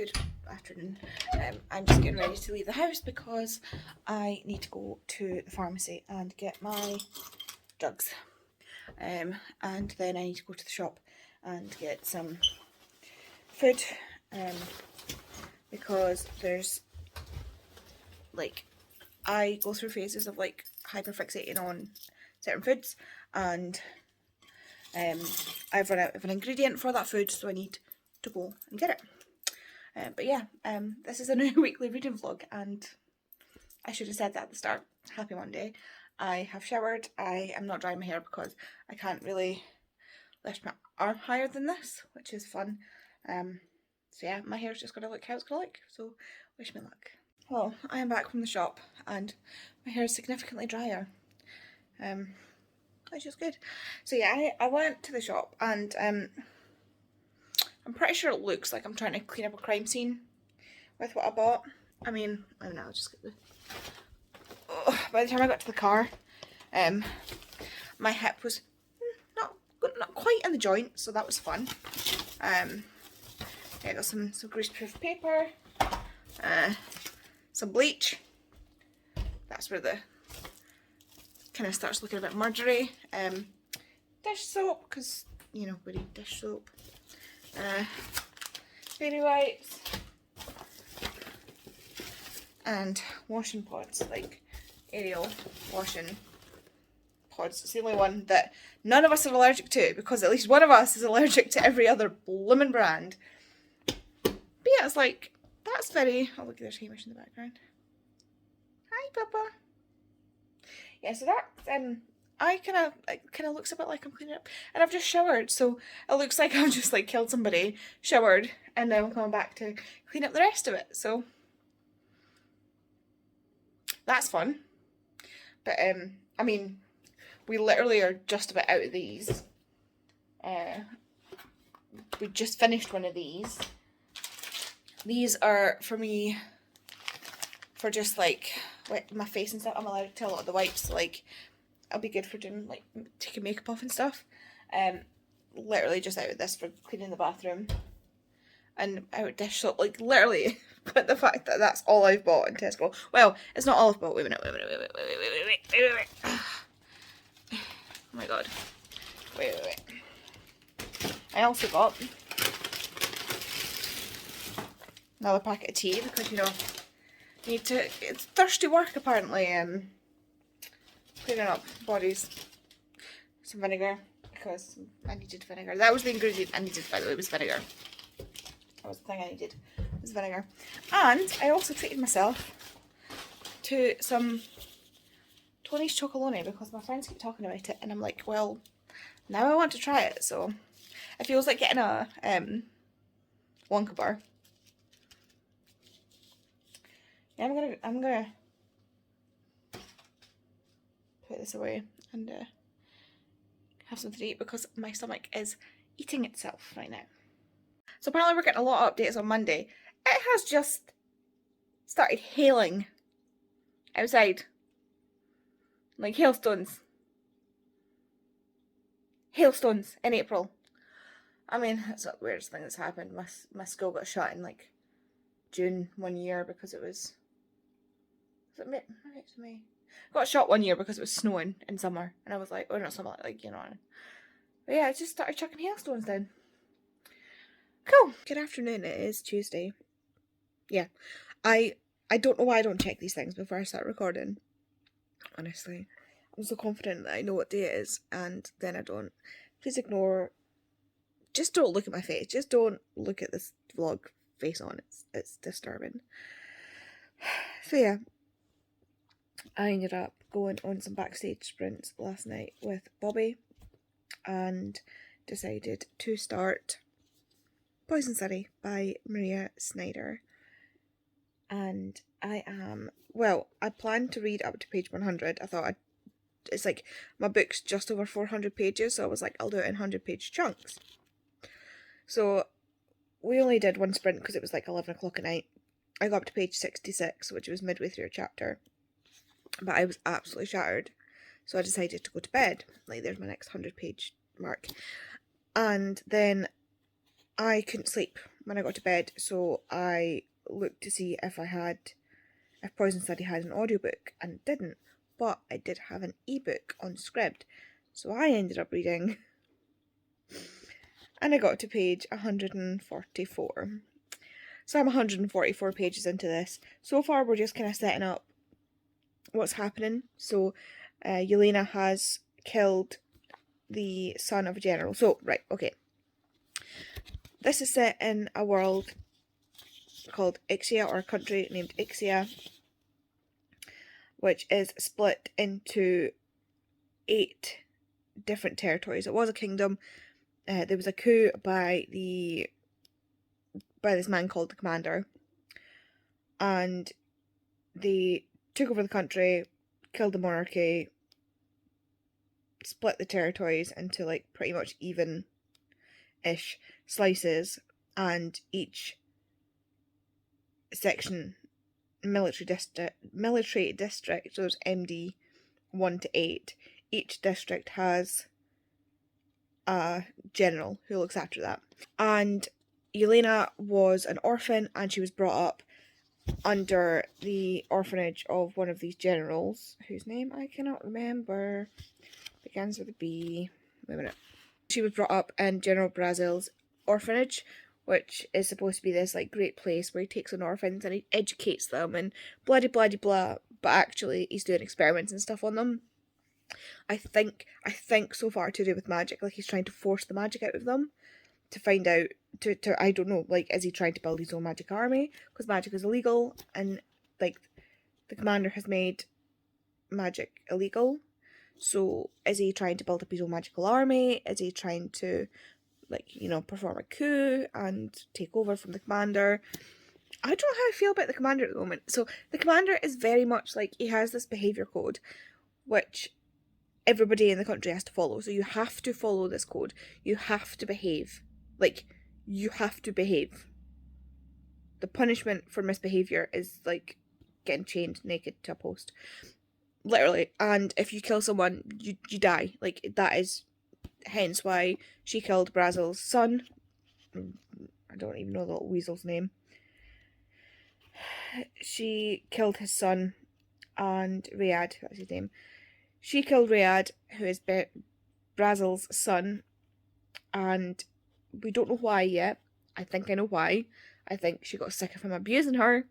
good afternoon. I'm just getting ready to leave the house because I need to go to the pharmacy and get my drugs. And then I need to go to the shop and get some food, because there's, like, I go through phases of, like, hyperfixating on certain foods, and I've run out of an ingredient for that food, so I need to go and get it. But yeah, this is a new weekly reading vlog, and I should have said that at the start. Happy Monday. I have showered. I am not drying my hair because I can't really lift my arm higher than this, which is fun. So yeah, my hair's just going to look how it's going to look, so wish me luck. Well, I am back from the shop and my hair is significantly drier, which is good. So yeah, I went to the shop and I'm pretty sure it looks like I'm trying to clean up a crime scene with what I bought. I mean, I don't know, I'll just get the... Oh, by the time I got to the car, my hip was not quite in the joint, so that was fun. I got some greaseproof paper, some bleach. That's where the kind of starts looking a bit murdery. Dish soap, because, you know, we need dish soap. Baby wipes. And washing pods, like Ariel washing pods. It's the only one that none of us are allergic to, because at least one of us is allergic to every other blooming brand. But yeah, it's like, that's very... Oh, look, there's Hamish in the background. Hi, Papa. Yeah, so that's, it kind of looks a bit like I'm cleaning up. And I've just showered, so it looks like I've just, like, killed somebody, showered, and now I'm coming back to clean up the rest of it, so... That's fun. But, I mean, we literally are just about out of these. We just finished one of these. These are for me, for just, like, my face and stuff. I'm allergic to a lot of the wipes, so, like, I'll be good for doing, like, taking makeup off and stuff. Literally just out of this for cleaning the bathroom. And out of dish soap, like, literally. But the fact that that's all I've bought in Tesco. Well, it's not all I've bought. Wait a minute. Oh my god. Wait. I also got another packet of tea because, you know, it's thirsty work apparently, cleaning up bodies. Some vinegar, because I needed vinegar. That was the ingredient I needed, by the way, was vinegar. That was the thing I needed, was vinegar. And I also treated myself to some Tony's chocolonely because my friends keep talking about it, and I'm like, well, now I want to try it. So it feels like getting a Wonka bar. Yeah, I'm gonna put this away and have something to eat because my stomach is eating itself right now. So apparently we're getting a lot of updates on Monday. It has just started hailing outside. Like hailstones. Hailstones in April. I mean, it's not the weirdest thing that's happened. My school got shut in, like, June one year because it was... Was it May? Maybe it was May. Got shot one year because it was snowing in summer. And I was like, oh, not summer, like, you know. But yeah, I just started chucking hailstones down. Cool. Good afternoon. It is Tuesday. Yeah. I don't know why I don't check these things before I start recording. Honestly. I'm so confident that I know what day it is, and then I don't. Please ignore... Just don't look at my face. Just don't look at this vlog face on. It's disturbing. So yeah. I ended up going on some backstage sprints last night with Bobby and decided to start Poison City by Maria Snyder. And I planned to read up to page 100. I thought it's like, my book's just over 400 pages, so I was like, I'll do it in 100-page chunks. So we only did one sprint because it was like 11 o'clock at night. I got up to page 66, which was midway through a chapter. But I was absolutely shattered. So I decided to go to bed. Like, there's my next 100-page mark. And then I couldn't sleep. when I got to bed, so I looked to see if Poison Study had an audiobook, and it didn't, but it did have an ebook on Scribd, so I ended up reading, and I got to page 144. So I'm 144 pages into this. So far we're just kind of setting up what's happening. So Yelena has killed the son of a general. So, right, okay. This is set in a world called Ixia, or a country named Ixia, which is split into 8 different territories. It was a kingdom. There was a coup by this man called the Commander, and they took over the country, killed the monarchy, split the territories into like pretty much even-ish slices, and each section, military district, so there's MD 1 to 8, each district has a general who looks after that. And Yelena was an orphan, and she was brought up under the orphanage of one of these generals, whose name I cannot remember. Begins with a B. Wait a minute. She was brought up in General Brazil's orphanage, which is supposed to be this like great place where he takes on orphans and he educates them and blah blah blah blah. But actually, he's doing experiments and stuff on them. I think so far to do with magic, like he's trying to force the magic out of them to find out. To I don't know, like, is he trying to build his own magic army? Because magic is illegal, and like the commander has made magic illegal. So is he trying to build up his own magical army? Is he trying to, like, perform a coup and take over from the commander? I don't know how I feel about the commander at the moment. So the commander is very much like, he has this behaviour code, which everybody in the country has to follow. So you have to follow this code. You have to behave. Like, you have to behave. The punishment for misbehaviour is, like, getting chained naked to a post. Literally. And if you kill someone, you die. Like, that is hence why she killed Brazil's son. I don't even know the little weasel's name. She killed his son, and Riyadh, that's his name. She killed Riyadh, who is Brazil's son, and we don't know why yet. I think I know why. I think she got sick of him abusing her.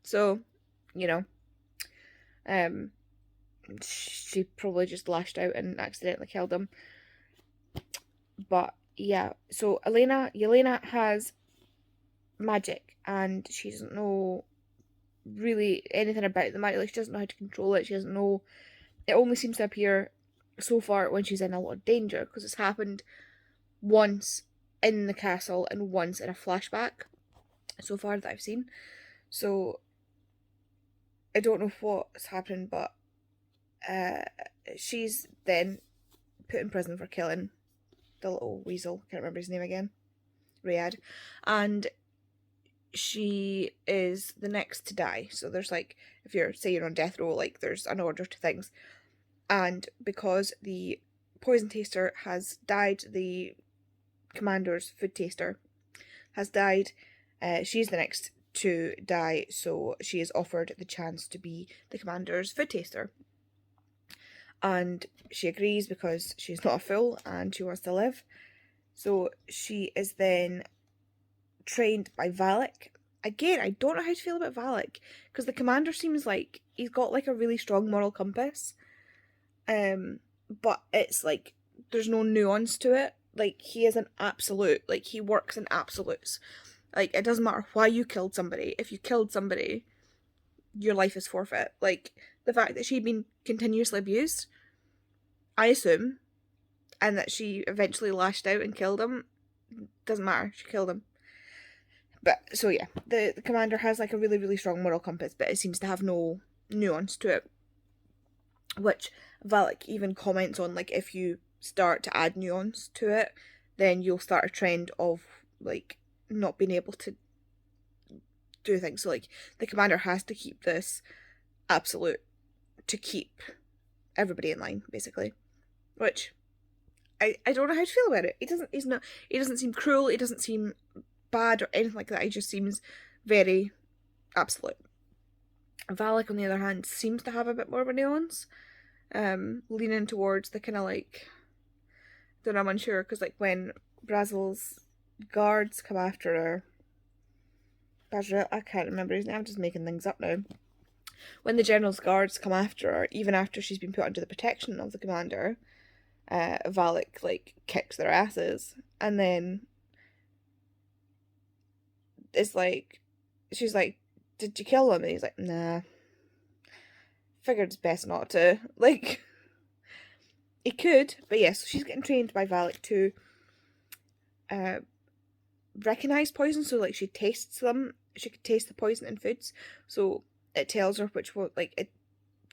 So, she probably just lashed out and accidentally killed him. But yeah, so Yelena has magic, and she doesn't know really anything about the magic. Like, she doesn't know how to control it. She doesn't know. It only seems to appear so far when she's in a lot of danger, because it's happened once in the castle and once in a flashback so far that I've seen. So I don't know what's happening, but she's then put in prison for killing the little weasel. Can't remember his name again. Riyadh. And she is the next to die. So there's, like, if you're on death row, like, there's an order to things. And because the poison taster has died, the commander's food taster has died, she's the next to die, so she is offered the chance to be the commander's food taster. And she agrees because she's not a fool and she wants to live. So she is then trained by Valak. Again, I don't know how to feel about Valak, because the commander seems like he's got, like, a really strong moral compass. But it's like, there's no nuance to it. Like, he is an absolute. Like, he works in absolutes. Like, it doesn't matter why you killed somebody. If you killed somebody, your life is forfeit. Like, the fact that she'd been continuously abused, I assume, and that she eventually lashed out and killed him, doesn't matter. She killed him. But, so yeah, the commander has, like, a really, really strong moral compass, but it seems to have no nuance to it. Which Valak even comments on, like, if you start to add nuance to it, then you'll start a trend of, like, not being able to do things. So, like, the commander has to keep this absolute to keep everybody in line, basically. Which I don't know how to feel about it. He doesn't seem cruel. He doesn't seem bad or anything like that. He just seems very absolute. Valak, on the other hand, seems to have a bit more of a nuance, leaning towards the kind of like, don't know, I'm unsure, because like when Brazel's guards come after her, I can't remember his name, I'm just making things up now. When the general's guards come after her, even after she's been put under the protection of the commander, Valak like kicks their asses, and then it's like, she's like, did you kill him? And he's like, nah. Figured it's best not to. Like, he could, but yes, she's getting trained by Valak to recognise poison. So like, she tastes them. She could taste the poison in foods. So it tells her which one. Like, it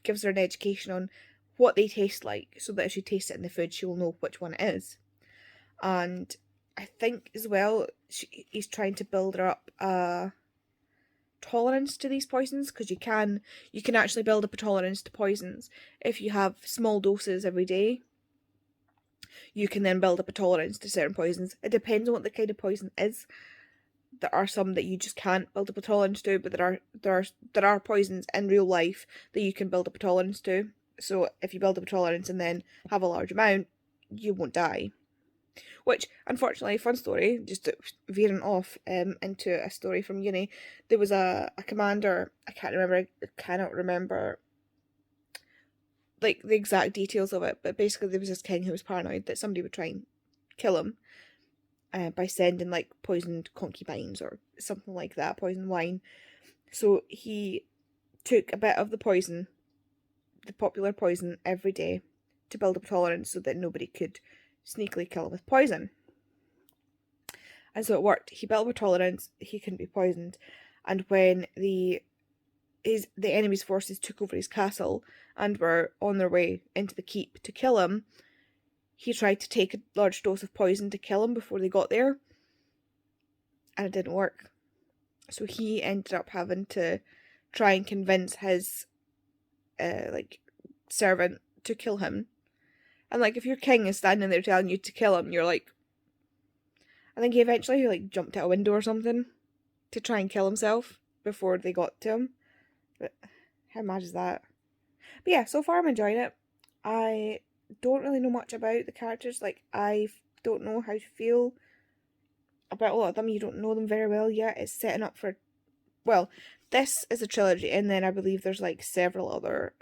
gives her an education on what they taste like, so that if she tastes it in the food, she will know which one it is. And I think as well, he's trying to build her up a tolerance to these poisons, because you can actually build up a tolerance to poisons if you have small doses every day. You can then build up a tolerance to certain poisons. It depends on what the kind of poison is. There are some that you just can't build up a tolerance to, but there are poisons in real life that you can build up a tolerance to. So if you build up a tolerance and then have a large amount, you won't die. Which, unfortunately, fun story, just veering off into a story from uni, there was a commander, I cannot remember like the exact details of it, but basically there was this king who was paranoid that somebody would try and kill him by sending like poisoned concubines or something like that, poisoned wine. So he took a bit of the poison, the popular poison, every day to build up tolerance so that nobody could sneakily kill him with poison. And so it worked. He built up a tolerance, he couldn't be poisoned. And when the enemy's forces took over his castle and were on their way into the keep to kill him, he tried to take a large dose of poison to kill him before they got there, and it didn't work. So he ended up having to try and convince his like servant to kill him. And like, if your king is standing there telling you to kill him, you're like, I think he eventually like jumped out a window or something to try and kill himself before they got to him. But how mad is that? But yeah, so far I'm enjoying it. I don't really know much about the characters. Like, I don't know how to feel about a lot of them. You don't know them very well yet. It's setting up for, well, this is a trilogy, and then I believe there's like several other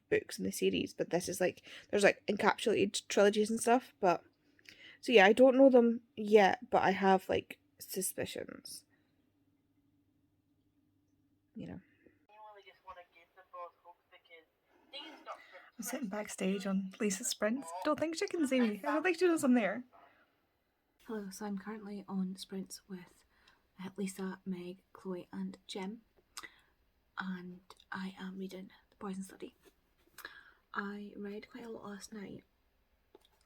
books in the series, but this is like, there's like encapsulated trilogies and stuff. But so yeah, I don't know them yet, but I have like suspicions, you know. I'm sitting backstage on Lisa's sprints. Don't think she can see me. I don't think she knows I'm there. Hello, so I'm currently on sprints with Lisa, Meg, Chloe and Jem, and I am reading The Poison Study. I read quite a lot last night,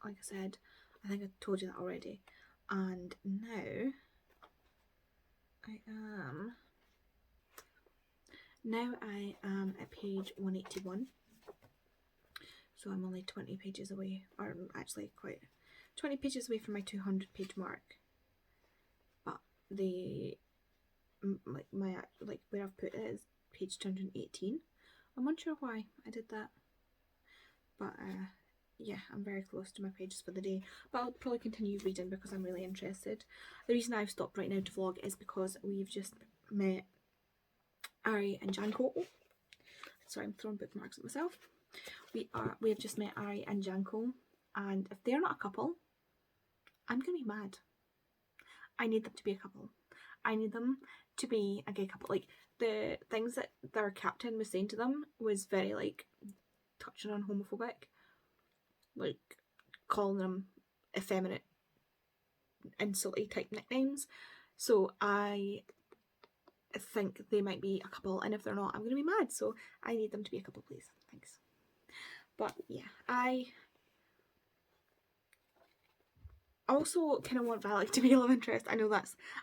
like I said. I think I told you that already. And now I am at page 181. So I'm only 20 pages away, or actually quite 20 pages away from my 200 page mark. But the where I've put it is page 218. I'm unsure why I did that, but yeah, I'm very close to my pages for the day. But I'll probably continue reading because I'm really interested. The reason I've stopped right now to vlog is because we've just met Ari and Janko. Sorry, I'm throwing bookmarks at myself. We have just met Ari and Janko, and if they're not a couple, I'm gonna be mad. I need them to be a couple. I need them to be a gay couple. Like, the things that their captain was saying to them was very like touching on homophobic, like calling them effeminate, insulty type nicknames. So I think they might be a couple, and if they're not, I'm gonna be mad. So I need them to be a couple, please. Thanks. But yeah, I also kind of want Valak to be a love interest. I know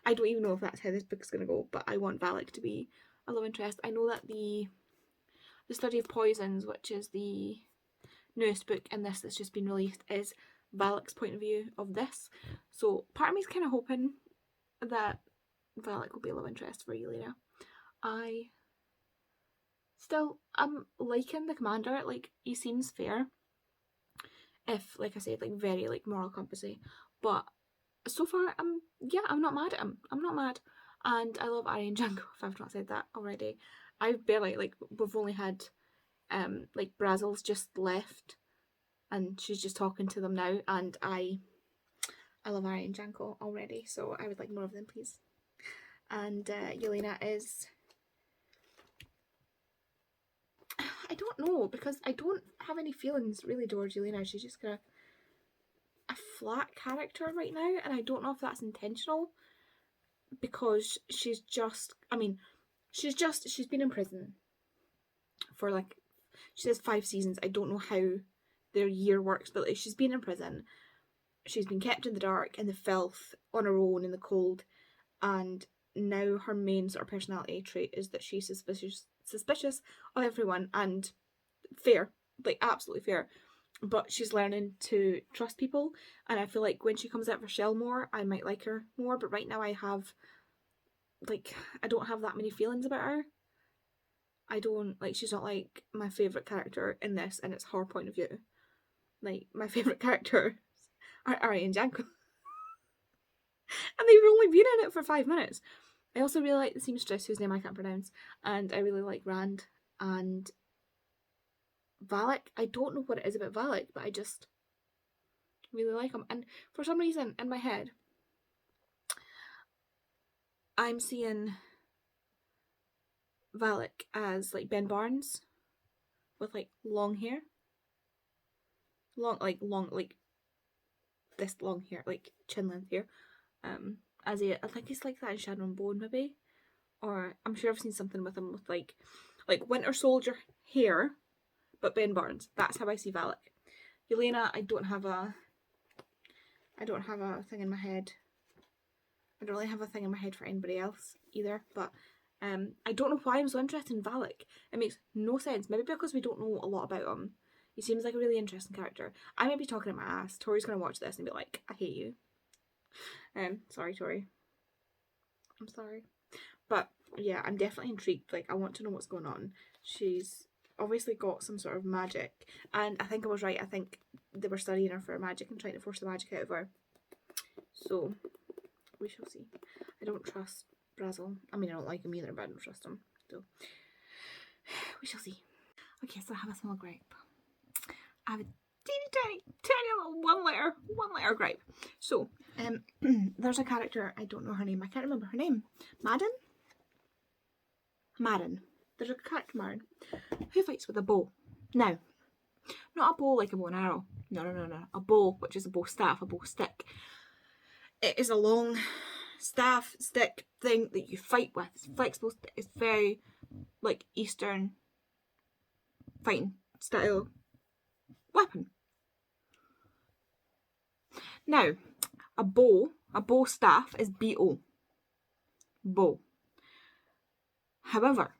I don't even know if that's how this book's gonna go, but I want Valak to be a love interest. I know that the Study of Poisons, which is the newest book in this that's just been released, is Valak's point of view of this. So part of me is kind of hoping that Valak will be a love interest for Yelena. I'm liking the commander. Like, he seems fair. If, like I said, like very like moral compassy. But so far, I'm not mad at him. I'm not mad. And I love Ari and Django, if I've not said that already. I've barely, like, we've only had like Brazel's just left and she's just talking to them now, and I love Ari and Django already, so I would like more of them, please. And Yelena is, I don't know, because I don't have any feelings really towards Yelena. She's just kind of a flat character right now, and I don't know if that's intentional, because she's been in prison for, like, she says 5 seasons. I don't know how their year works, but like, she's been in prison. She's been kept in the dark, in the filth, on her own, in the cold, and now her main sort of personality trait is that she's suspicious of everyone, and fair, like absolutely fair. But she's learning to trust people, and I feel like when she comes out of her shell more, I might like her more. But right now, I don't have that many feelings about her. I don't like. She's not like my favorite character in this, and it's her point of view. Like, my favorite characters are Ari and Django, and they've only been in it for 5 minutes. I also really like the seamstress, whose name I can't pronounce, and I really like Rand and Valak. I don't know what it is about Valak, but I just really like him. And for some reason, in my head, I'm seeing Valak as like Ben Barnes with like long hair, like this long hair, like chin length hair. I think he's like that in Shadow and Bone, maybe, or I'm sure I've seen something with him with like Winter Soldier hair, but Ben Barnes. That's how I see Valak. Yelena, I don't have a thing in my head. I don't really have a thing in my head for anybody else either, but I don't know why I'm so interested in Valak. It makes no sense. Maybe because we don't know a lot about him. He seems like a really interesting character. I might be talking at my ass. Tori's gonna watch this and be like, I hate you. Sorry, Tori. I'm sorry. But yeah, I'm definitely intrigued. Like, I want to know what's going on. She's obviously got some sort of magic, and I think I was right. I think they were studying her for magic and trying to force the magic out of her. So we shall see. I don't trust Brazel. I mean, I don't like him either, but I don't trust him. So we shall see. Okay, so I have a small gripe. I have a tiny little one letter gripe. So there's a character, I don't know her name. I can't remember her name. Marin. There's a character, Marin, who fights with a bow. Now, not a bow like a bow and arrow. No. A bow, which is a bow staff, a bow stick. It is a long staff, stick thing that you fight with. It's flexible. It's very, like, Eastern fighting style weapon. Now, a bow staff is B-O. Bow. However,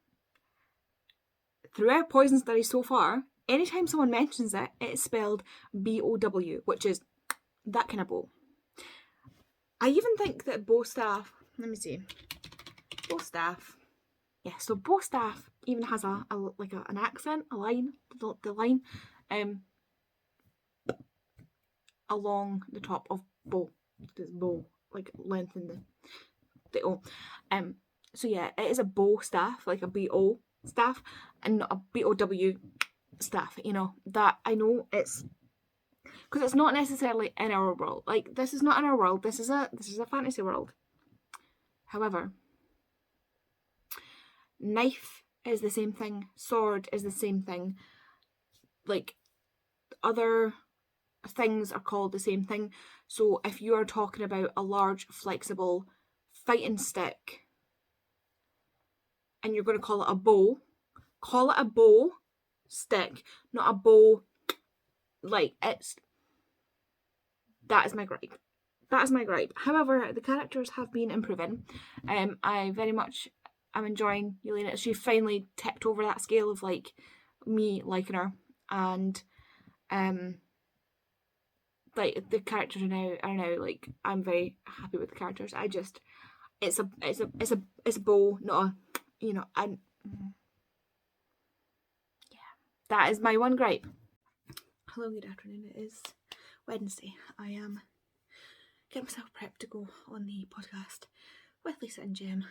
throughout Poison Study so far, anytime someone mentions it, it's spelled B-O-W, which is that kind of bow. I even think that bow staff, let me see, bow staff, yeah, so bow staff even has an accent, a line, the line, along the top of bow, this bow, like lengthen the O. So yeah, it is a bow staff, like a B-O staff, and not a B-O-W staff, you know, that I know it's, because it's not necessarily in our world. Like, this is not in our world, this is a fantasy world. However, knife is the same thing, sword is the same thing, like, other things are called the same thing. So if you are talking about a large, flexible fighting stick, and you're going to call it a bow stick, not a bow, like, it's, that is my gripe. However, the characters have been improving. I very much am enjoying Yelena. She finally tipped over that scale of, like, me liking her, and like, the characters are now like, I'm very happy with the characters. it's a bow, not a, you know, and yeah, that is my one gripe. Hello, good afternoon. It is Wednesday. I am getting myself prepped to go on the podcast with Lisa and Jem.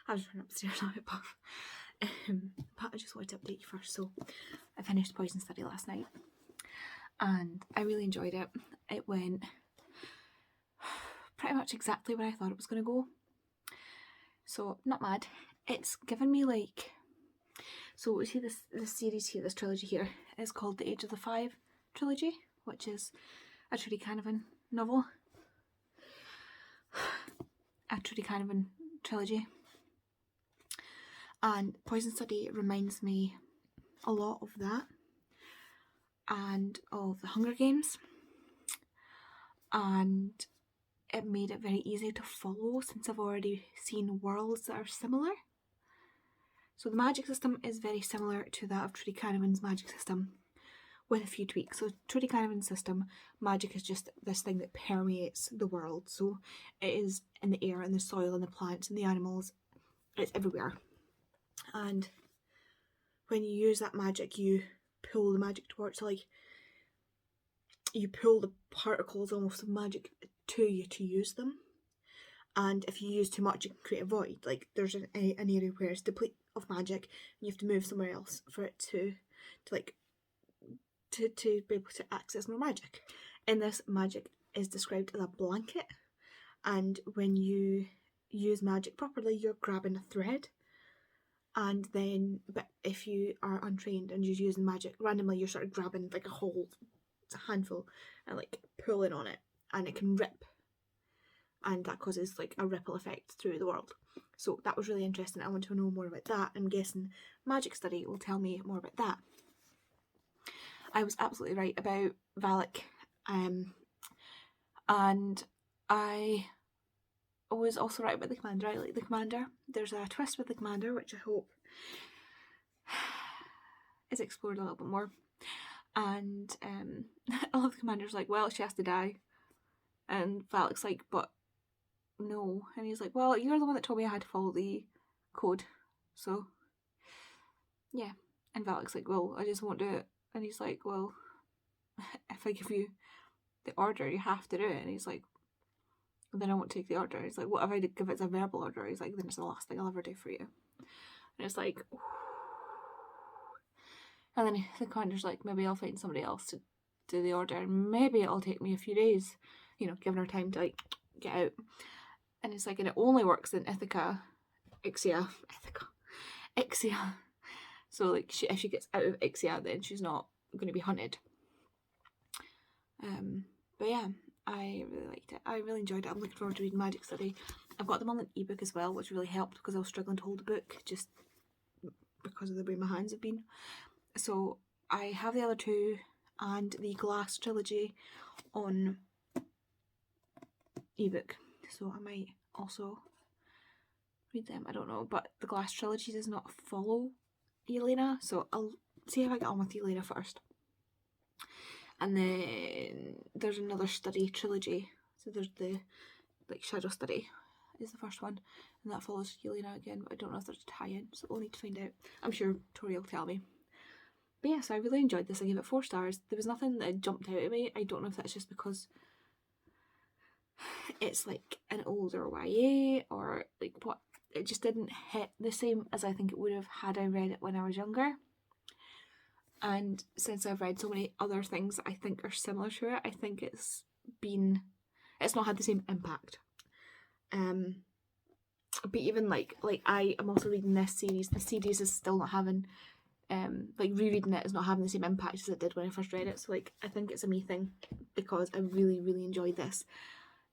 I was running upstairs now, but I just wanted to update you first. So I finished Poison Study last night and I really enjoyed it. It went pretty much exactly where I thought it was going to go. So not mad. It's given me like, so we see this series here, this trilogy here is called the Age of the Five trilogy, which is a Trudy Canavan novel. A Trudy Canavan trilogy. And Poison Study reminds me a lot of that and of the Hunger Games, and it made it very easy to follow since I've already seen worlds that are similar. So the magic system is very similar to that of Trudy Canavan's magic system with a few tweaks. So Trudy Canavan's system, magic is just this thing that permeates the world. So it is in the air and the soil and the plants and the animals. It's everywhere. And when you use that magic, you pull the magic towards, like, you pull the particles almost of magic to you to use them. And if you use too much, you can create a void. Like, there's an area where it's depleted of magic and you have to move somewhere else for it to be able to access more magic. In this, magic is described as a blanket, and when you use magic properly, you're grabbing a thread. And then, but if you are untrained and you're using magic randomly, you're sort of grabbing like a whole handful and like pulling on it, and it can rip, and that causes like a ripple effect through the world. So that was really interesting. I want to know more about that. I'm guessing Magic Study will tell me more about that. I was absolutely right about Valak, and I was also right about the commander. I like the commander. There's a twist with the commander, which I hope is explored a little bit more. And I love the commander's like, well, she has to die. And Valak's like, but no. And he's like, well, you're the one that told me I had to follow the code. So, yeah. And Valak's like, well, I just won't do it. And he's like, well, if I give you the order, you have to do it. And he's like, then I won't take the order. He's like, what if I give it a verbal order? He's like, then it's the last thing I'll ever do for you. And it's like, and then the commander's like, maybe I'll find somebody else to do the order, and maybe it'll take me a few days, you know, giving her time to like get out. And it's like, and it only works in Ixia. So like, if she gets out of Ixia, then she's not going to be hunted. But yeah, I really liked it. I really enjoyed it. I'm looking forward to reading Magic Study. I've got them on an ebook as well, which really helped because I was struggling to hold the book just because of the way my hands have been. So I have the other two and the Glass trilogy on ebook. So I might also read them. I don't know, but the Glass trilogy does not follow Elena, so I'll see if I get on with Elena first. And then there's another study trilogy. So there's the like Shadow Study is the first one, and that follows Elena again, but I don't know if there's a tie-in, so we'll need to find out. I'm sure Tori will tell me. But yes, I really enjoyed this. I gave it 4 stars. There was nothing that jumped out at me. I don't know if that's just because it's like an older YA or like what. It just didn't hit the same as I think it would have had I read it when I was younger. And since I've read so many other things that I think are similar to it, I think it's not had the same impact. But even like I am also reading this series. The series is still not having like rereading it is not having the same impact as it did when I first read it. So like I think it's a me thing because I really, really enjoyed this.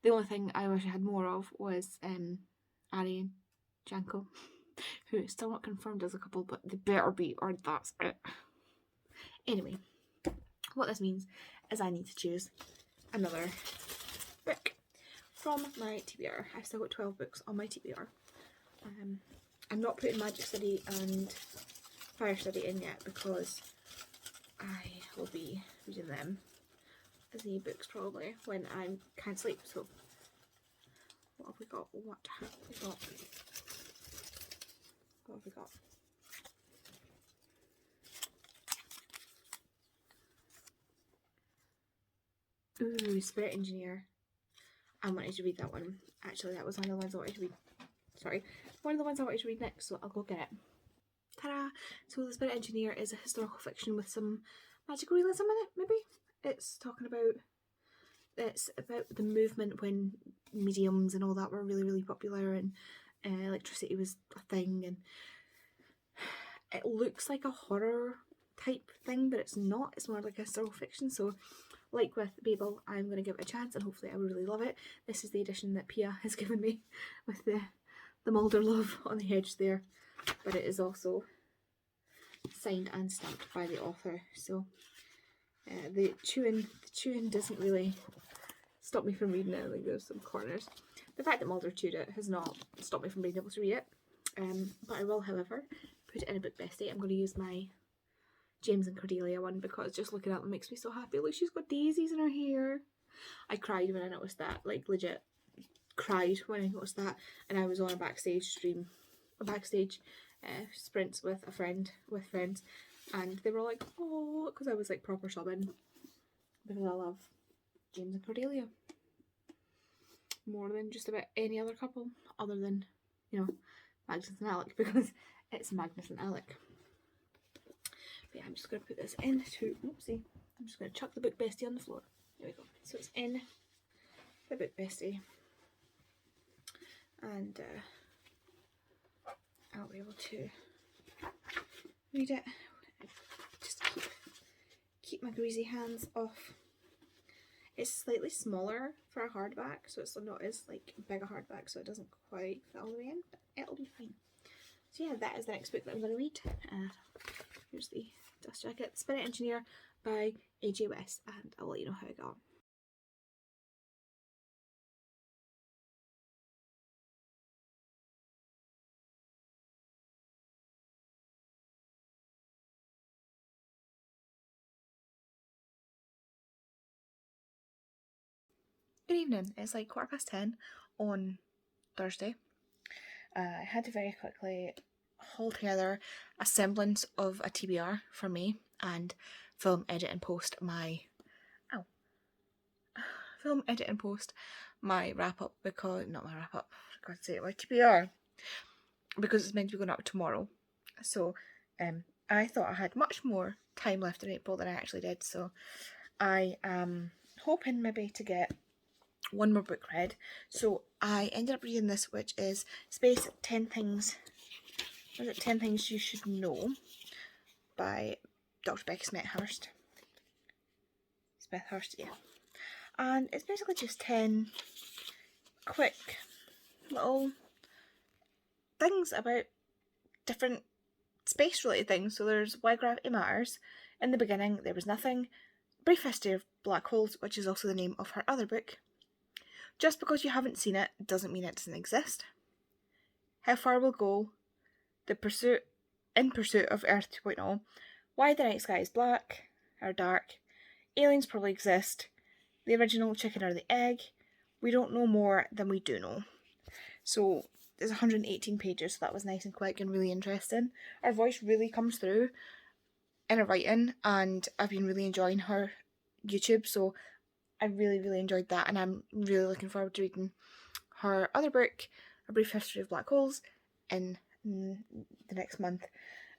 The only thing I wish I had more of was Ari and Janko, who is still not confirmed as a couple, but they better be, or that's it. Anyway, what this means is I need to choose another book from my TBR. I've still got 12 books on my TBR. I'm not putting Magic Study and Fire Study in yet because I will be reading them as e-books probably when I can't sleep. So What have we got? What have we got? What have we got? Ooh, Spirit Engineer. I wanted to read that one. Actually, that was one of the ones I wanted to read. Sorry. One of the ones I wanted to read next, so I'll go get it. Ta-da! So the Spirit Engineer is a historical fiction with some magical realism in it, maybe? It's about the movement when mediums and all that were really, really popular, and electricity was a thing, and it looks like a horror type thing, but it's not. It's more like a historical fiction, so like with Babel, I'm going to give it a chance and hopefully I will really love it. This is the edition that Pia has given me with the Mulder love on the edge there, but it is also signed and stamped by the author, so the chewing doesn't really stop me from reading it. Like, there's some corners. The fact that Mulder chewed it has not stopped me from being able to read it, but I will, however, put it in a book bestie. I'm going to use my James and Cordelia one because just looking at them makes me so happy. Like, she's got daisies in her hair. I cried when I noticed that, like legit cried when I noticed that, and I was on a backstage sprints with friends, and they were like, oh, because I was like proper sobbing because I love James and Cordelia more than just about any other couple other than, you know, Magnus and Alec, because it's Magnus and Alec. But yeah, I'm just going to put this into, oopsie, I'm just going to chuck the book bestie on the floor. There we go. So it's in the book bestie, and I'll be able to read it. Just keep my greasy hands off. It's slightly smaller for a hardback, so it's not as like big a hardback, so it doesn't quite fit all the way in, but it'll be fine. So yeah, that is the next book that I'm going to read. Here's the dust jacket, Spirit Engineer by AJ West, and I'll let you know how it got. Good evening, it's like 10:15 on Thursday. I had to very quickly haul together a semblance of a TBR for me and film, edit and post my wrap up, because, not my wrap up, for God's sake, my TBR, because it's meant to be going up tomorrow. So I thought I had much more time left in April than I actually did, so I am hoping maybe to get one more book read. So I ended up reading this, which is Space 10 Things, was it 10 Things You Should Know by Dr. Becky Smethurst, yeah. And it's basically just 10 quick little things about different space related things. So there's Why Gravity Matters. In the beginning there was nothing. Brief History of Black Holes, which is also the name of her other book. Just because you haven't seen it doesn't mean it doesn't exist. How Far We'll Go, In Pursuit of Earth 2.0, Why the Night Sky is Black or Dark, Aliens Probably Exist, The Original Chicken or the Egg, We Don't Know More Than We Do Know. So there's 118 pages, so that was nice and quick and really interesting. Her voice really comes through in her writing, and I've been really enjoying her YouTube, so I really, really enjoyed that, and I'm really looking forward to reading her other book, A Brief History of Black Holes, in the next month.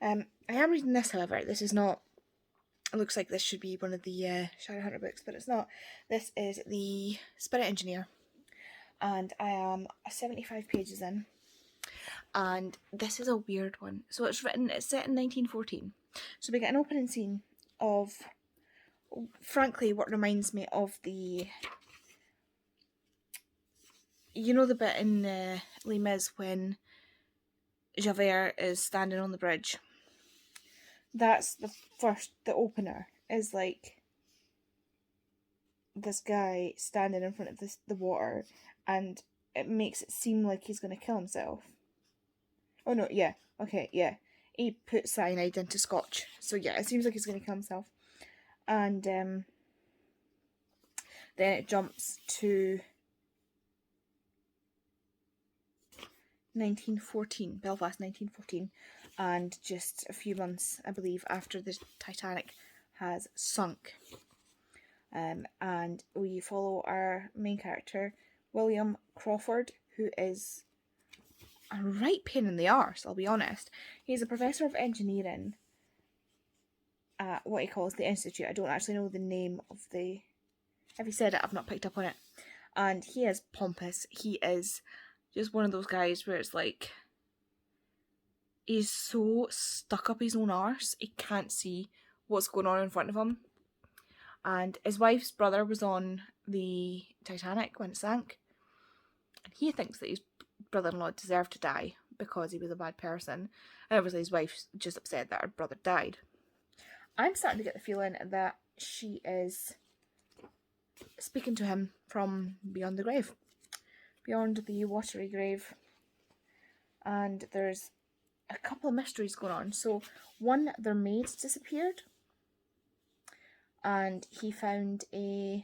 I am reading this, however. This is not, it looks like this should be one of the Shadowhunter books, but it's not. This is the Spirit Engineer, and I am 75 pages in, and this is a weird one. So it's set in 1914, so we get an opening scene of, frankly, what reminds me of the, you know, the bit in Les Mis when Javert is standing on the bridge. That's the opener is like this guy standing in front of the water, and it makes it seem like he's going to kill himself. Oh no, yeah, okay, yeah. He put cyanide into scotch, so yeah, it seems like he's going to kill himself. And then it jumps to 1914, Belfast 1914, and just a few months, I believe, after the Titanic has sunk. And we follow our main character, William Crawford, who is a right pain in the arse, I'll be honest. He's a professor of engineering at what he calls the Institute. I don't actually know the name of the... If he said it, I've not picked up on it. And he is pompous. He is just one of those guys where it's like, he's so stuck up his own arse, he can't see what's going on in front of him. And his wife's brother was on the Titanic when it sank, and he thinks that his brother-in-law deserved to die because he was a bad person, and obviously his wife's just upset that her brother died. I'm starting to get the feeling that she is speaking to him from beyond the grave, beyond the watery grave. And there's a couple of mysteries going on. So one, their maid disappeared, and he found a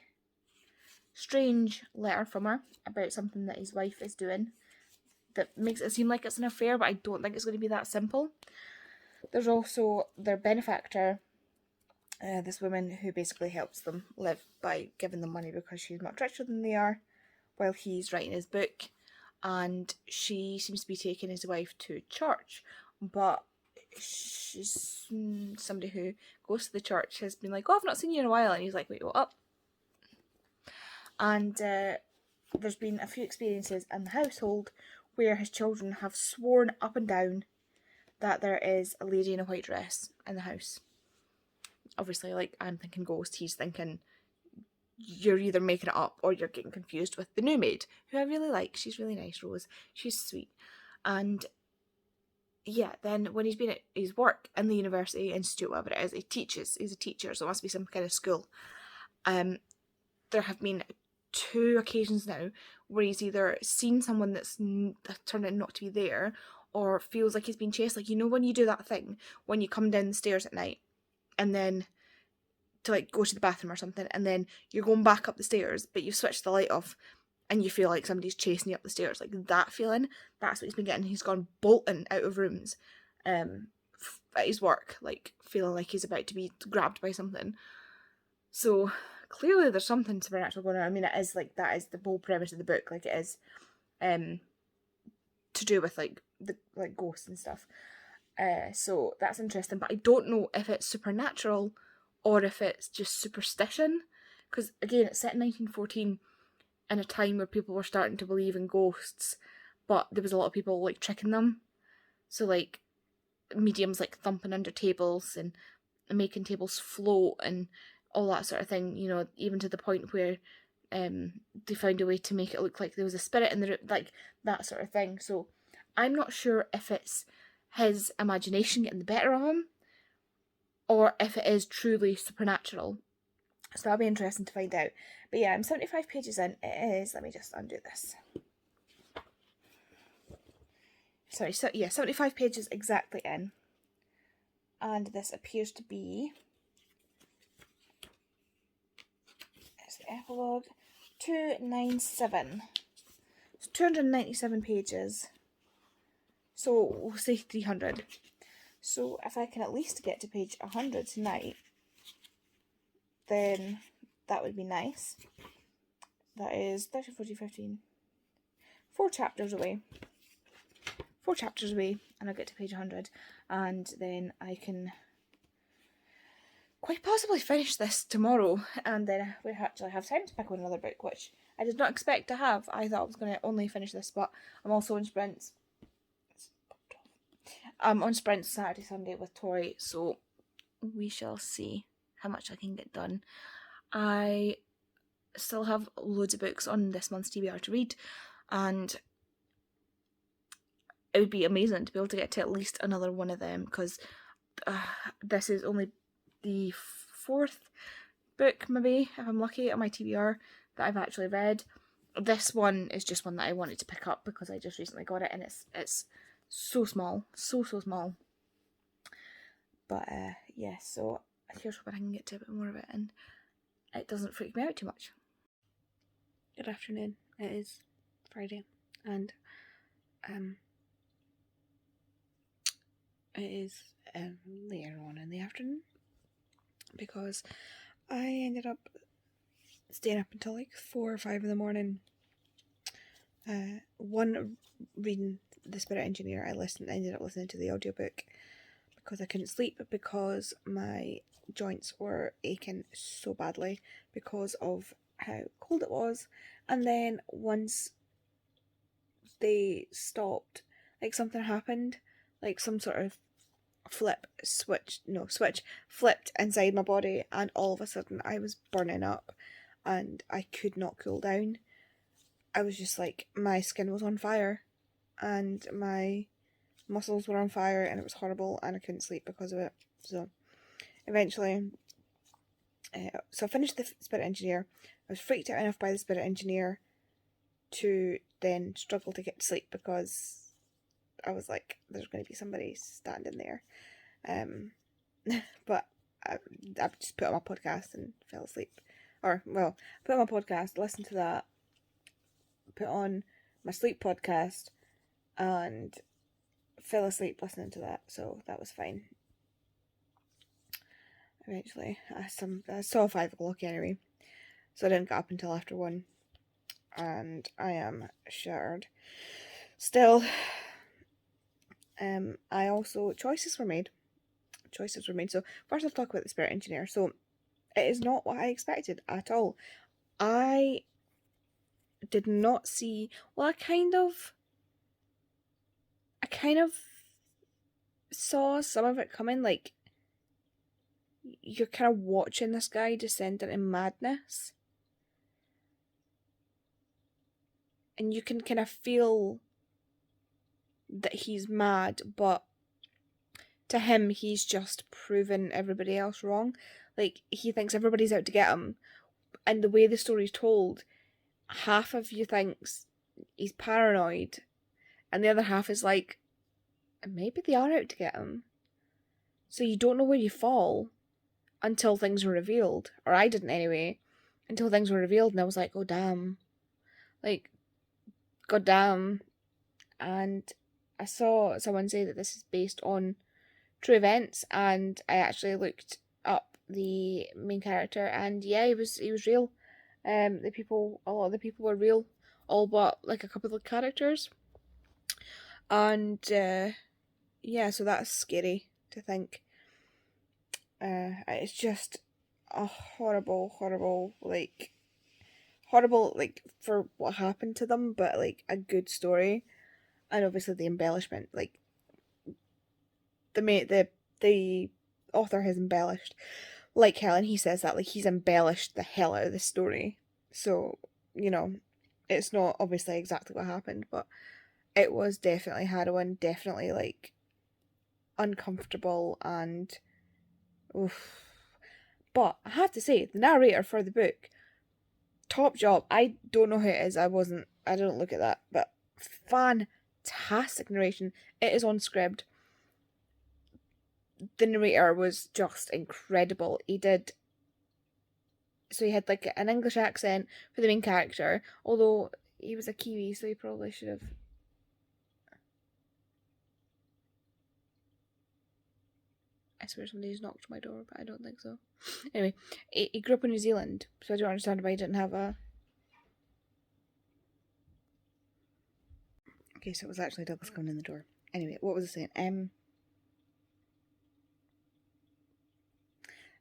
strange letter from her about something that his wife is doing that makes it seem like it's an affair, but I don't think it's going to be that simple. There's also their benefactor, this woman who basically helps them live by giving them money because she's much richer than they are while he's writing his book, and she seems to be taking his wife to church, but she's somebody who goes to the church has been like, oh, I've not seen you in a while, and he's like, wait, what up? And there's been a few experiences in the household where his children have sworn up and down that there is a lady in a white dress in the house. Obviously, like, I'm thinking ghost, he's thinking you're either making it up or you're getting confused with the new maid, who I really like. She's really nice, Rose. She's sweet. And yeah, then when he's been at his work in the university, institute, whatever it is, he teaches. He's a teacher, so it must be some kind of school. There have been 2 occasions now where he's either seen someone that's turned out not to be there, or feels like he's been chased. Like, you know when you do that thing when you come down the stairs at night and then to like go to the bathroom or something, and then you're going back up the stairs but you've switched the light off and you feel like somebody's chasing you up the stairs, like that feeling, that's what he's been getting. He's gone bolting out of rooms at his work, like feeling like he's about to be grabbed by something. So clearly there's something supernatural going on. I mean, it is like, that is the whole premise of the book, like it is to do with like the like ghosts and stuff. So that's interesting, but I don't know if it's supernatural or if it's just superstition, because again, it's set in 1914 in a time where people were starting to believe in ghosts, but there was a lot of people like tricking them. So like mediums like thumping under tables and making tables float and all that sort of thing, you know, even to the point where they found a way to make it look like there was a spirit in the room, like that sort of thing. So I'm not sure if it's his imagination getting the better of him or if it is truly supernatural. So that'll be interesting to find out. But yeah, I'm 75 pages in. It is, let me just undo this. Sorry, so yeah, 75 pages exactly in. And this appears to be, it's the epilogue, 297. It's 297 pages. So we'll say 300. So if I can at least get to page 100 tonight, then that would be nice. That is 30, 40, 15. 4 chapters away. 4 chapters away, and I'll get to page 100. And then I can quite possibly finish this tomorrow. And then we actually have time to pick up another book, which I did not expect to have. I thought I was going to only finish this, but I'm also in sprints. I'm on sprints Saturday, Sunday with Tori, so we shall see how much I can get done. I still have loads of books on this month's TBR to read, and it would be amazing to be able to get to at least another one of them, because this is only the 4th book, maybe, if I'm lucky, on my TBR that I've actually read. This one is just one that I wanted to pick up because I just recently got it, and it's so small, so small. But yeah, so here's hoping I can get to a bit more of it and it doesn't freak me out too much. Good afternoon. It is Friday, and It is later on in the afternoon because I ended up staying up until like 4 or 5 in the morning. One, reading The Spirit Engineer. Ended up listening to the audiobook because I couldn't sleep because my joints were aching so badly because of how cold it was. And then once they stopped, like something happened, like some sort of switch flipped inside my body, and all of a sudden I was burning up and I could not cool down. I was just like, my skin was on fire and my muscles were on fire, and it was horrible, and I couldn't sleep because of it. So eventually, so I finished The Spirit Engineer. I was freaked out enough by The Spirit Engineer to then struggle to get to sleep because I was like, there's going to be somebody standing there. But I just put on my podcast and fell asleep. Or, well, put on my podcast, listened to that, put on my sleep podcast, and fell asleep listening to that, so that was fine. Eventually, I saw 5 o'clock anyway, so I didn't get up until after 1, and I am shattered. Still, I also, choices were made. So first I'll talk about The Spirit Engineer. So it is not what I expected at all. I did not see, well, I kind of saw some of it coming. Like, you're kind of watching this guy descend into madness, and you can kind of feel that he's mad, but to him, he's just proven everybody else wrong. Like, he thinks everybody's out to get him, and the way the story's told, half of you thinks he's paranoid, and the other half is like, maybe they are out to get him. So you don't know where you fall until things are revealed. Or I didn't anyway. Until things were revealed, and I was like, oh damn. Like, god damn. And I saw someone say that this is based on true events, and I actually looked up the main character, and yeah, he was real. A lot of the people were real, all but like a couple of characters. And yeah, so that's scary to think. It's just a horrible, like for what happened to them, but like a good story, and obviously the embellishment, like the author has embellished, like Helen, he says that, like, he's embellished the hell out of the story. So, it's not obviously exactly what happened, but it was definitely harrowing, definitely like uncomfortable, and oof. But I have to say, the narrator for the book, top job. I don't know who it is. I don't look at that, but fantastic narration. It is on Scribd. The narrator was just incredible. He had like an English accent for the main character, although he was a Kiwi, so he probably should have. I swear somebody's knocked my door, but I don't think so. Anyway, he grew up in New Zealand, so I don't understand why he didn't have a. Okay, so it was actually Douglas coming in the door. Anyway, what was I saying?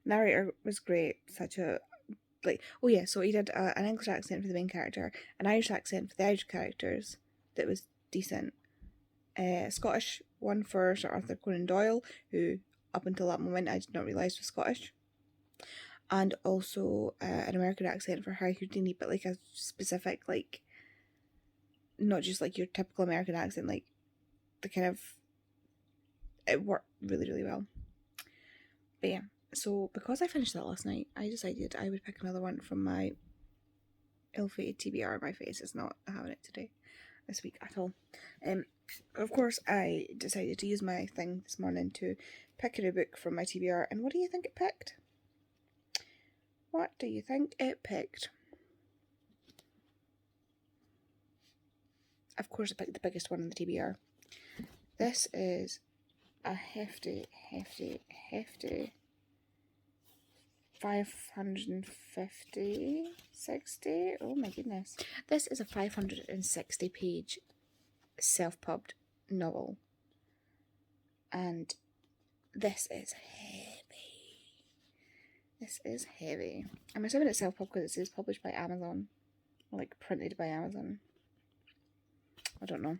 Narrator was great. So he did an English accent for the main character, an Irish accent for the Irish characters that was decent, Scottish one for Sir Arthur Conan Doyle, who up until that moment I did not realise was Scottish, and also an American accent for Harry Houdini, but like a specific, like, not just like your typical American accent, like the kind of, it worked really, really well. But yeah, so because I finished that last night, I decided I would pick another one from my ill-fated TBR. My face is not having it this week at all. Of course, I decided to use my thing this morning to pick a new book from my TBR, and what do you think it picked? What do you think it picked? Of course, I picked the biggest one in the TBR. This is a hefty 550, 60. Oh my goodness. This is a 560 page self-pubbed novel. And this is heavy. This is heavy. I'm assuming it's self-pubbed because it says published by Amazon. Like printed by Amazon. I don't know.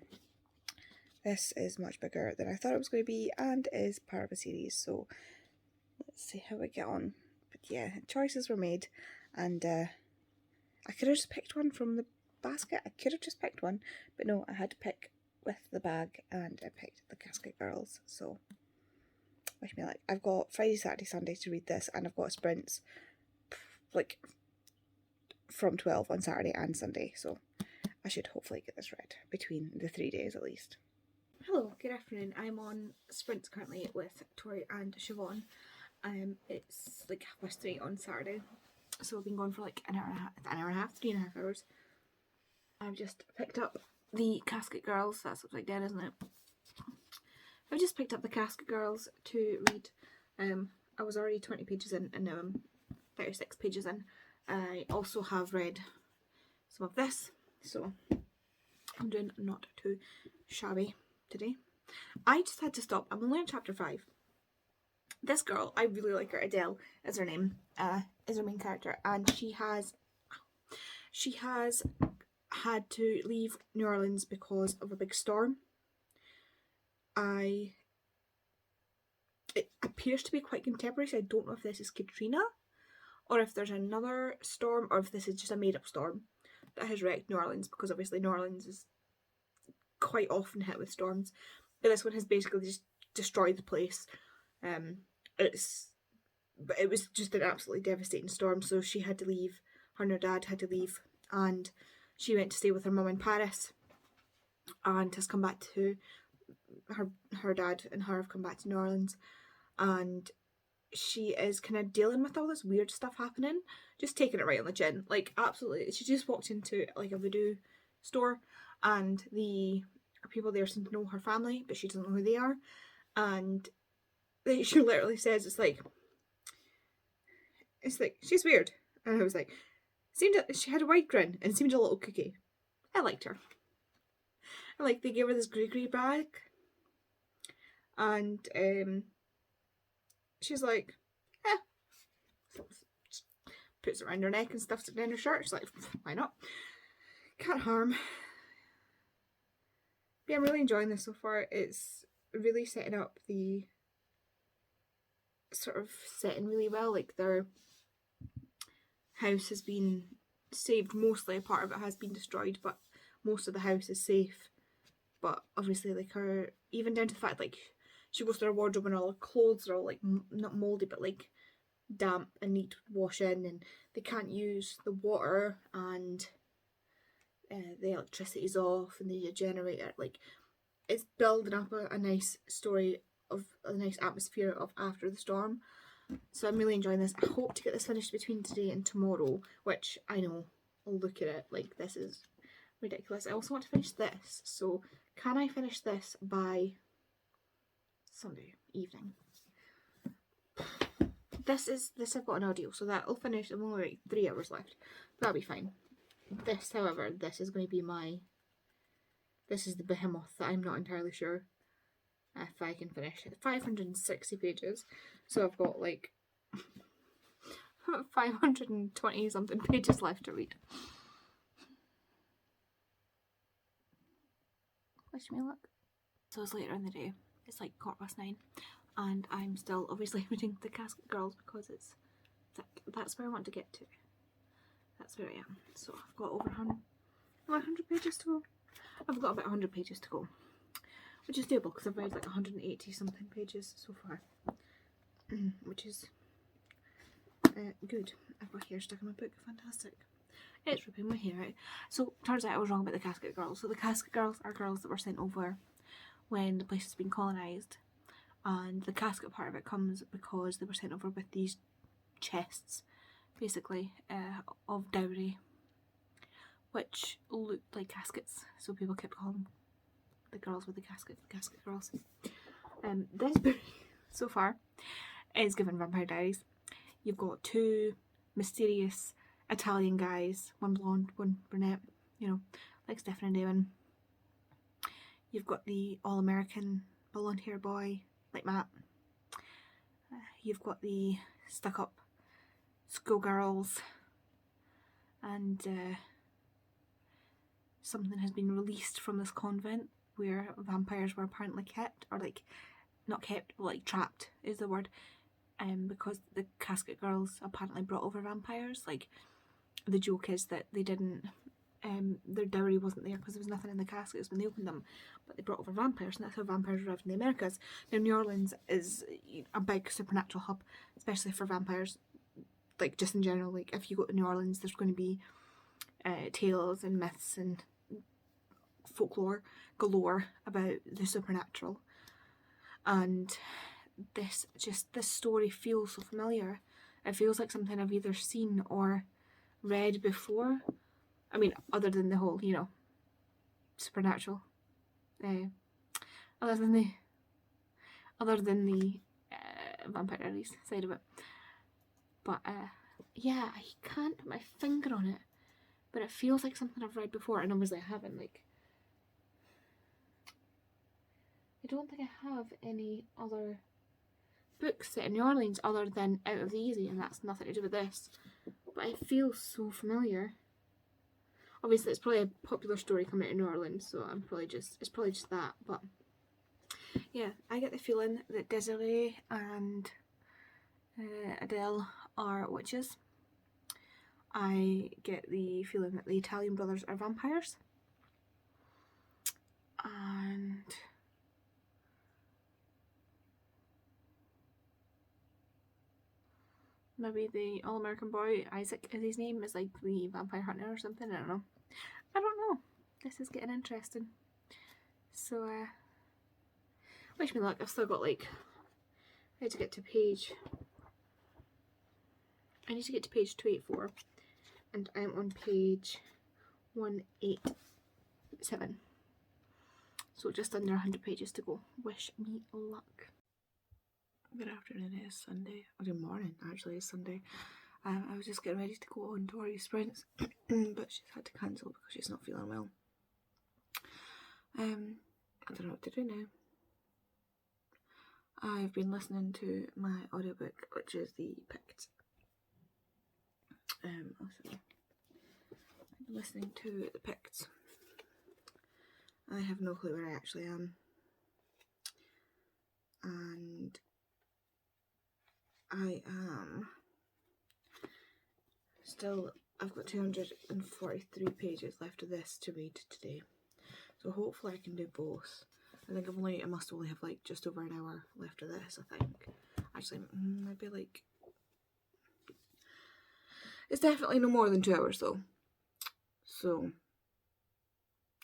This is much bigger than I thought it was going to be and is part of a series. So let's see how we get on. But yeah, choices were made, and I could have just picked one from the basket. I could have just picked one, but no, I had to pick with the bag, and I picked the Casket Girls. So wish me luck. I've got Friday, Saturday, Sunday to read this, and I've got sprints like from 12 on Saturday and Sunday. So I should hopefully get this read between the 3 days at least. Hello, good afternoon. I'm on sprints currently with Tori and Siobhan. It's like 3:30 on Saturday, so we've been going for like an hour and a half, 3.5 hours. I've just picked up the Casket Girls. That's upside down, isn't it? I've just picked up the Casket Girls to read. I was already 20 pages in, and now I'm 36 pages in. I also have read some of this, so I'm doing not too shabby today. I just had to stop. I'm only on chapter 5. This girl, I really like her. Adele is her name, is her main character, and she has had to leave New Orleans because of a big storm. It appears to be quite contemporary, so I don't know if this is Katrina, or if there's another storm, or if this is just a made-up storm that has wrecked New Orleans, because obviously New Orleans is quite often hit with storms, but this one has basically just destroyed the place. It was just an absolutely devastating storm, so she had to leave. Her and her dad had to leave, and she went to stay with her mum in Paris, and has come back to her dad and her have come back to New Orleans, and she is kind of dealing with all this weird stuff happening, just taking it right on the chin, like absolutely. She just walked into like a voodoo store, and the people there seem to know her family, but she doesn't know who they are, and she literally says it's like she's weird, and I was like, she had a wide grin and seemed a little kooky. I liked her. And like they gave her this grey bag, and she's like, just puts it around her neck and stuffs it down her shirt. She's like, why not? Can't harm. But yeah, I'm really enjoying this so far. It's really setting up the sort of setting really well. Like their house has been saved mostly. A part of it has been destroyed, but most of the house is safe. But obviously, like her, even down to the fact like she goes to her wardrobe and all her clothes are all like not mouldy but like damp and need to wash in, and they can't use the water, and the electricity's off, and they need a generator. Like it's building up a nice story of a nice atmosphere of after the storm. So I'm really enjoying this. I hope to get this finished between today and tomorrow, which I know, I'll look at it like this is ridiculous. I also want to finish this, so can I finish this by Sunday evening? This I've got an audio, so that'll finish. I'm only like 3 hours left. That'll be fine. This, however, this is going to be this is the behemoth that I'm not entirely sure if I can finish. 560 pages, so I've got like 520 something pages left to read. Wish me luck. So it's later in the day. It's like 9:15, and I'm still obviously reading the Casket Girls because that's where I want to get to. That's where I am. So I've got over 100 pages to go. I've got about 100 pages to go, which is doable because I've read like 180 something pages so far, which is good. I've got hair stuck in my book. Fantastic. It's ripping my hair out. So turns out I was wrong about the Casket Girls. So the Casket Girls are girls that were sent over when the place has been colonised, and the casket part of it comes because they were sent over with these chests, basically, of dowry, which looked like caskets, so people kept calling the girls with the casket Girls. This book so far is given Vampire Diaries. You've got two mysterious Italian guys, one blonde, one brunette, you know, like Stefan and Damon. You've got the all-American blonde hair boy, like Matt. You've got the stuck-up schoolgirls, and something has been released from this convent where vampires were apparently kept, or like, not kept, but like trapped is the word, because the casket girls apparently brought over vampires. Like, the joke is that they didn't, their dowry wasn't there because there was nothing in the caskets when they opened them, but they brought over vampires, and that's how vampires arrived in the Americas. Now, New Orleans is a big supernatural hub, especially for vampires. Like, just in general, like, if you go to New Orleans, there's going to be tales and myths and folklore galore about the supernatural. And this story feels so familiar. It feels like something I've either seen or read before. I mean, other than the whole, you know, supernatural, other than the Vampire Diaries side of it. But yeah, I can't put my finger on it, but it feels like something I've read before, and obviously I haven't. Like, I don't think I have any other books set in New Orleans other than Out of the Easy, and that's nothing to do with this. But it feels so familiar. Obviously, it's probably a popular story coming out of New Orleans, so it's probably just that. But yeah, I get the feeling that Desiree and Adele are witches. I get the feeling that the Italian brothers are vampires, and maybe the all-American boy, Isaac is his name, is like the vampire hunter or something. I don't know. This is getting interesting. So wish me luck. I've still got, like, I need to get to page 284, and I'm on page 187. So just under 100 pages to go. Wish me luck. Good afternoon, it is Sunday. Or good morning, actually, it's Sunday. I was just getting ready to go on Tori sprints, but she's had to cancel because she's not feeling well. I don't know what to do now. I've been listening to my audiobook, which is The Pict. I've been listening to The Pict. I have no clue where I actually am. And I am still, I've got 243 pages left of this to read today. So hopefully I can do both. I think I must only have like just over an hour left of this, I think. Actually, maybe like, it's definitely no more than 2 hours though. So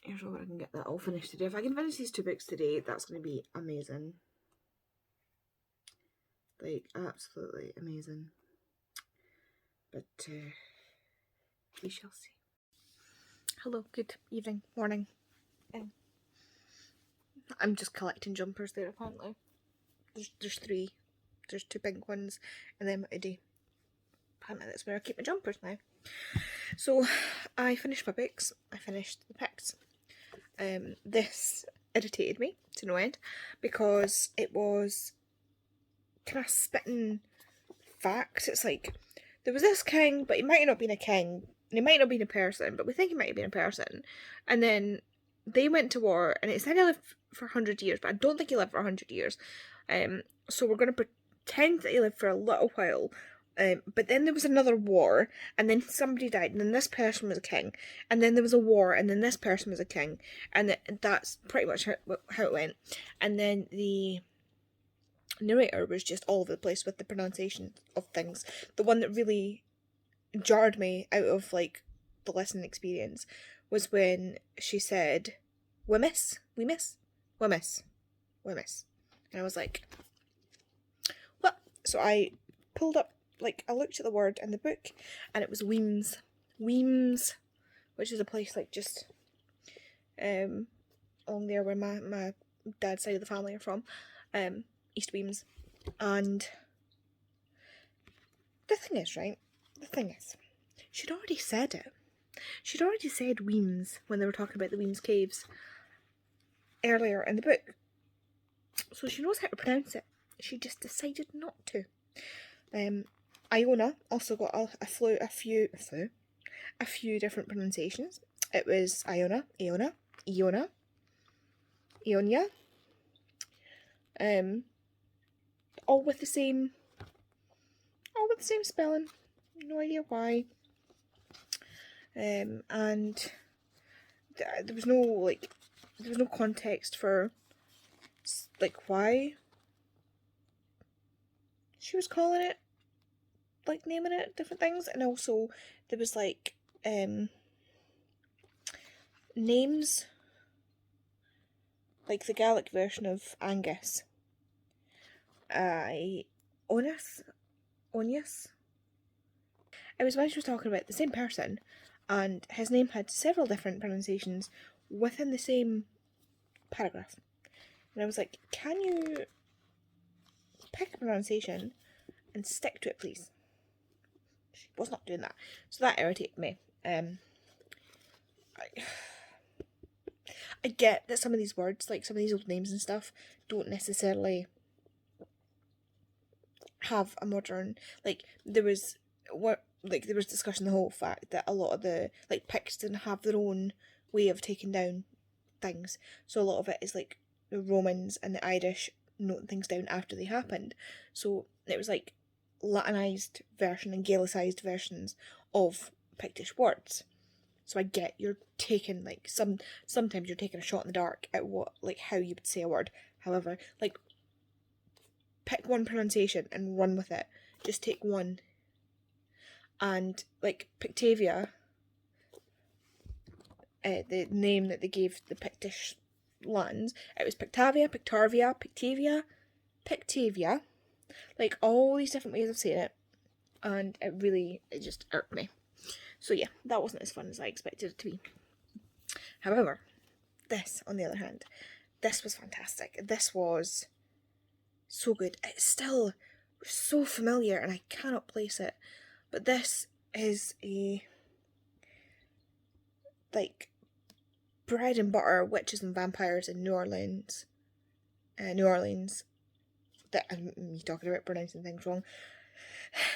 here's what I can get that all finished today. If I can finish these 2 books today, that's going to be amazing. Like, absolutely amazing. But we shall see. Hello, good evening, morning. I'm just collecting jumpers there apparently. There's 3. There's 2 pink ones and then my hoodie. Apparently that's where I keep my jumpers now. So I finished my books. I finished The Pict. This irritated me to no end because it was kind of spitting facts. It's like, there was this king, but he might not have been a king, and he might not have been a person, but we think he might have been a person. And then they went to war, and it said he lived for 100 years, but I don't think he lived for 100 years. So we're going to pretend that he lived for a little while. But then there was another war, and then somebody died, and then this person was a king, and then there was a war, and then this person was a king, and that's pretty much how it went. And then the narrator was just all over the place with the pronunciation of things. The one that really jarred me out of like the listening experience was when she said we miss, and I was like, what? So I pulled up, like, I looked at the word in the book, and it was Weems, which is a place like just along there where my dad's side of the family are from. East Weems. And the thing is, she'd already said it. She'd already said Weems when they were talking about the Weems Caves earlier in the book. So she knows how to pronounce it. She just decided not to. Iona also got a few different pronunciations. It was Iona, Iona, Iona, Ionia. All with the same spelling. No idea why. And there was no context for like why she was calling it, like naming it different things. And also there was like names, like the Gaelic version of Angus. Onius. It was when she was talking about the same person, and his name had several different pronunciations within the same paragraph. And I was like, can you pick a pronunciation and stick to it, please? She was not doing that. So that irritated me. I get that some of these words, like some of these old names and stuff, don't necessarily have a modern, like there was discussion the whole fact that a lot of the like Picts didn't have their own way of taking down things, so a lot of it is like the Romans and the Irish noting things down after they happened. So it was like Latinized version and Gaelicized versions of Pictish words. So I get you're taking like sometimes you're taking a shot in the dark at what, like, how you would say a word. However, like, pick one pronunciation and run with it. Just take one. And like Pictavia, the name that they gave the Pictish lands, it was Pictavia, Pictavia, like all these different ways of saying it, and it just irked me. So yeah, that wasn't as fun as I expected it to be. However, this, on the other hand, this was fantastic. This was so good. It's still so familiar and I cannot place it. But this is a, like, bread and butter witches and vampires in New Orleans. That I'm me talking about pronouncing things wrong.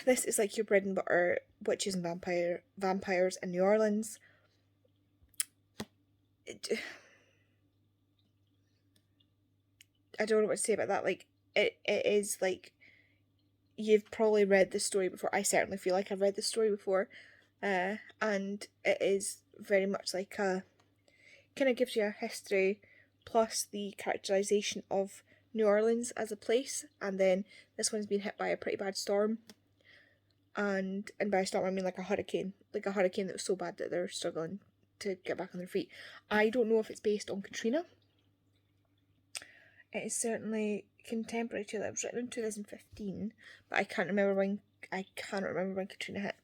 This is like your bread and butter witches and vampires in New Orleans. I don't know what to say about that. Like, it is like, you've probably read this story before. I certainly feel like I've read this story before. And it is very much like a, kind of gives you a history plus the characterization of New Orleans as a place. And then this one's been hit by a pretty bad storm. And by a storm I mean like a hurricane. Like a hurricane that was so bad that they're struggling to get back on their feet. I don't know if it's based on Katrina. It is certainly contemporary to that. It was written in 2015, but I can't remember when Katrina hit.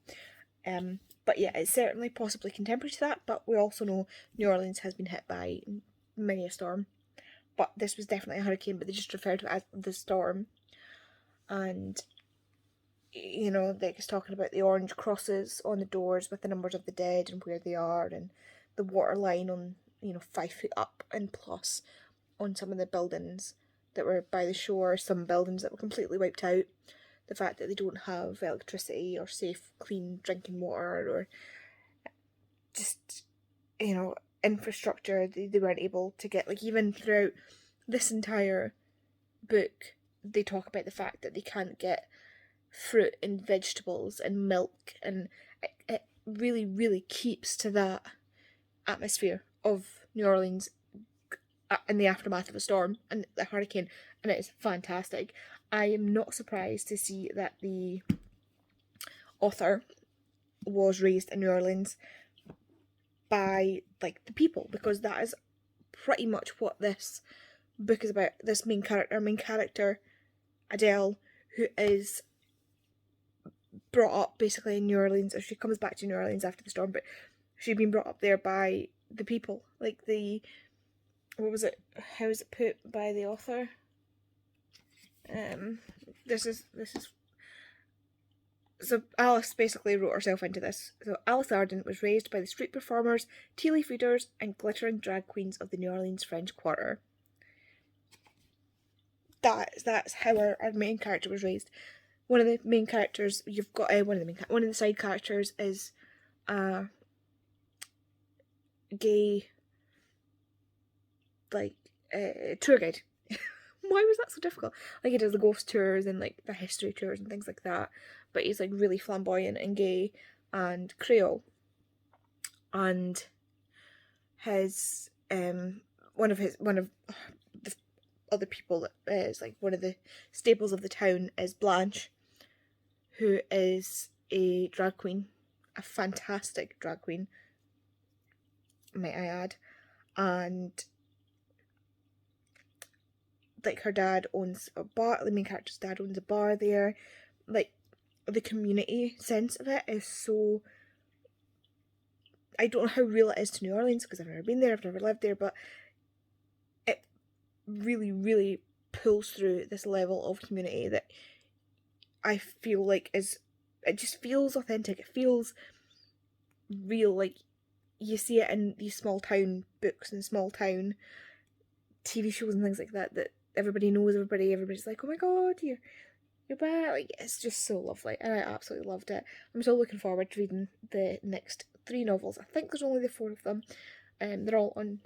But yeah, it's certainly possibly contemporary to that, but we also know New Orleans has been hit by many a storm. But this was definitely a hurricane, but they just referred to it as the storm. And, you know, they're just talking about the orange crosses on the doors with the numbers of the dead and where they are, and the water line on, 5 feet up and plus on some of the buildings that were by the shore, some buildings that were completely wiped out. The fact that they don't have electricity or safe, clean drinking water, or just, infrastructure, they weren't able to get. Like, even throughout this entire book, they talk about the fact that they can't get fruit and vegetables and milk, and it really, really keeps to that atmosphere of New Orleans in the aftermath of a storm and a hurricane, and it is fantastic. I am not surprised to see that the author was raised in New Orleans by, like, the people, because that is pretty much what this book is about. This main character, Adele, who is brought up basically in New Orleans, or she comes back to New Orleans after the storm, but she'd been brought up there by the people, like how was it put by the author? This is so Alice basically wrote herself into this. So Alice Arden was raised by the street performers, tea leaf readers, and glittering drag queens of the New Orleans French Quarter. That's how our main character was raised. One of the main characters, you've got one of the side characters is gay, like tour guide. Why was that so difficult? Like, he does the ghost tours and like the history tours and things like that, but he's like really flamboyant and gay and Creole. And his one of the other people that is like one of the staples of the town is Blanche, who is a drag queen, a fantastic drag queen, might I add. And like, her dad owns a bar, the main character's dad owns a bar there. Like, the community sense of it is so, I don't know how real it is to New Orleans because I've never been there, I've never lived there, but it really, really pulls through this level of community that I feel like it just feels authentic. It feels real. Like, you see it in these small town books and small town TV shows and things like that everybody knows everybody. Everybody's like, oh my god, you're back. Like, it's just so lovely, and I absolutely loved it. I'm so looking forward to reading the next 3 novels. I think there's only the 4 of them. They're all on,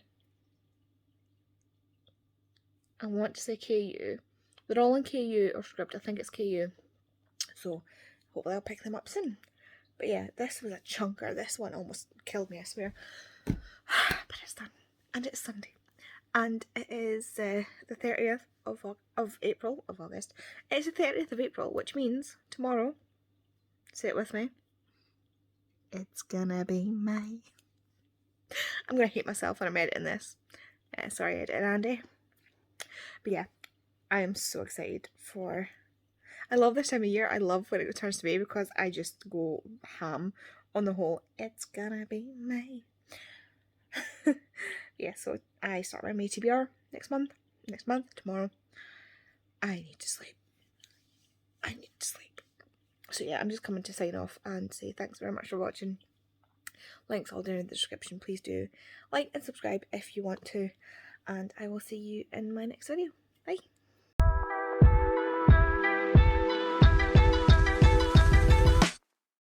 I want to say KU. They're all on KU or Script. I think it's KU. So hopefully I'll pick them up soon. But yeah, this was a chunker. This one almost killed me, I swear. But it's done, and it's Sunday. And it is the 30th of April, of August. It's the 30th of April, which means tomorrow, say it with me, it's gonna be May. I'm gonna hate myself when I'm editing this. Sorry, Edit Andy. But yeah, I am so excited I love this time of year. I love when it turns to May because I just go ham on the whole, it's gonna be May. Yeah, so I start my May TBR next month, tomorrow. I need to sleep. So yeah, I'm just coming to sign off and say thanks very much for watching. Links all down in the description. Please do like and subscribe if you want to. And I will see you in my next video. Bye.